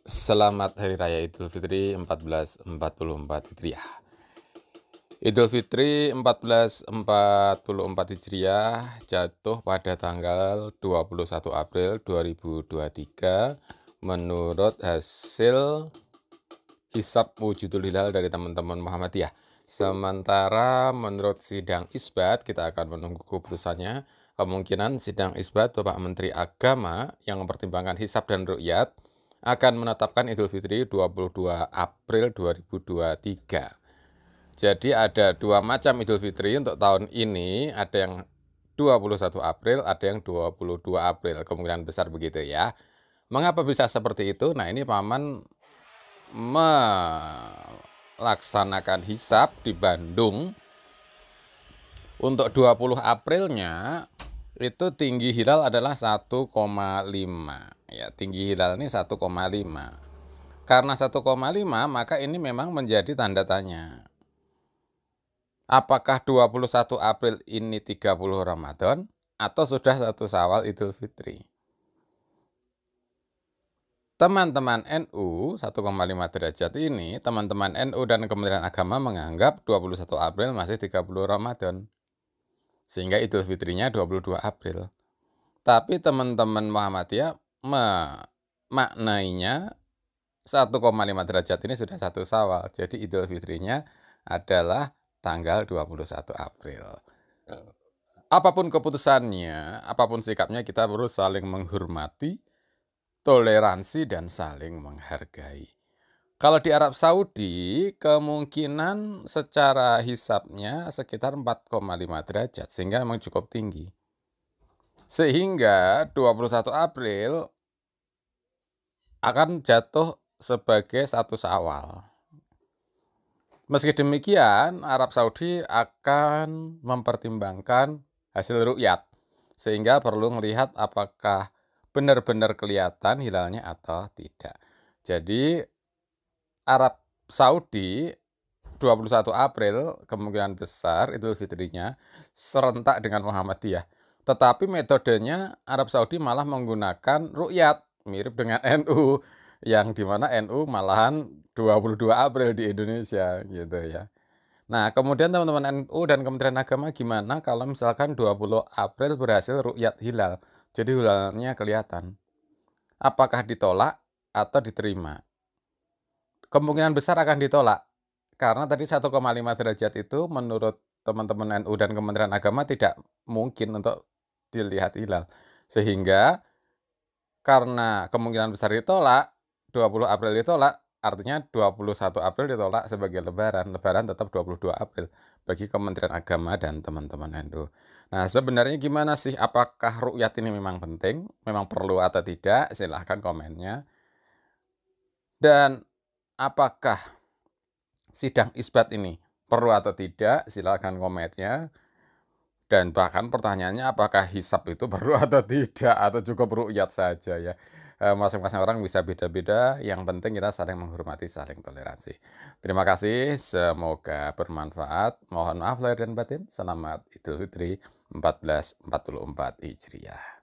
Selamat Hari Raya Idul Fitri 1444 Hijriah. Idul Fitri 1444 Hijriah jatuh pada tanggal 21 April 2023 menurut hasil hisab wujudul hilal dari teman-teman Muhammadiyah. Sementara menurut sidang isbat, kita akan menunggu keputusannya. Kemungkinan sidang isbat Bapak Menteri Agama yang mempertimbangkan hisab dan ru'yat akan menetapkan Idul Fitri 22 April 2023. Jadi ada dua macam Idul Fitri untuk tahun ini, ada yang 21 April, ada yang 22 April, kemungkinan besar begitu ya. Mengapa bisa seperti itu? Nah, ini Paman melaksanakan hisab di Bandung. Untuk 20 Aprilnya itu tinggi hilal adalah 1,5 ya, tinggi hilal ini 1,5. Karena 1,5 maka ini memang menjadi tanda tanya. Apakah 21 April ini 30 Ramadan atau sudah 1 Syawal Idul Fitri? Teman-teman NU 1,5 derajat ini, teman-teman NU dan Kementerian Agama menganggap 21 April masih 30 Ramadan. Sehingga Idul Fitrinya 22 April. Tapi teman-teman Muhammadiyah memaknainya 1,5 derajat ini sudah 1 Syawal. Jadi Idul Fitrinya adalah tanggal 21 April. Apapun keputusannya, apapun sikapnya, kita harus saling menghormati, toleransi, dan saling menghargai. Kalau di Arab Saudi, kemungkinan secara hisabnya sekitar 4,5 derajat, sehingga memang cukup tinggi. Sehingga 21 April akan jatuh sebagai 1 Syawal. Meski demikian, Arab Saudi akan mempertimbangkan hasil ru'yat, sehingga perlu melihat apakah benar-benar kelihatan hilalnya atau tidak. Jadi Arab Saudi 21 April kemungkinan besar Idul Fitrinya serentak dengan Muhammadiyah. Tetapi metodenya Arab Saudi malah menggunakan ru'yat, mirip dengan NU, yang dimana NU malahan 22 April di Indonesia gitu ya. Nah, kemudian teman-teman NU dan Kementerian Agama gimana kalau misalkan 20 April berhasil ru'yat hilal, jadi hilalnya kelihatan? Apakah ditolak atau diterima? Kemungkinan besar akan ditolak, karena tadi 1,5 derajat itu menurut teman-teman NU dan Kementerian Agama tidak mungkin untuk dilihat hilal. Sehingga karena kemungkinan besar ditolak, 20 April ditolak, artinya 21 April ditolak sebagai lebaran. Lebaran tetap 22 April bagi Kementerian Agama dan teman-teman NU. Nah, sebenarnya gimana sih? Apakah ru'yat ini memang penting? Memang perlu atau tidak? Silahkan komennya. Dan apakah sidang isbat ini perlu atau tidak? Silakan komennya. Dan bahkan pertanyaannya apakah hisab itu perlu atau tidak, atau cukup ru'yat saja ya. Masing-masing orang bisa beda-beda. Yang penting kita saling menghormati, saling toleransi. Terima kasih, semoga bermanfaat. Mohon maaf lahir dan batin. Selamat Idul Fitri 1444 Hijriah.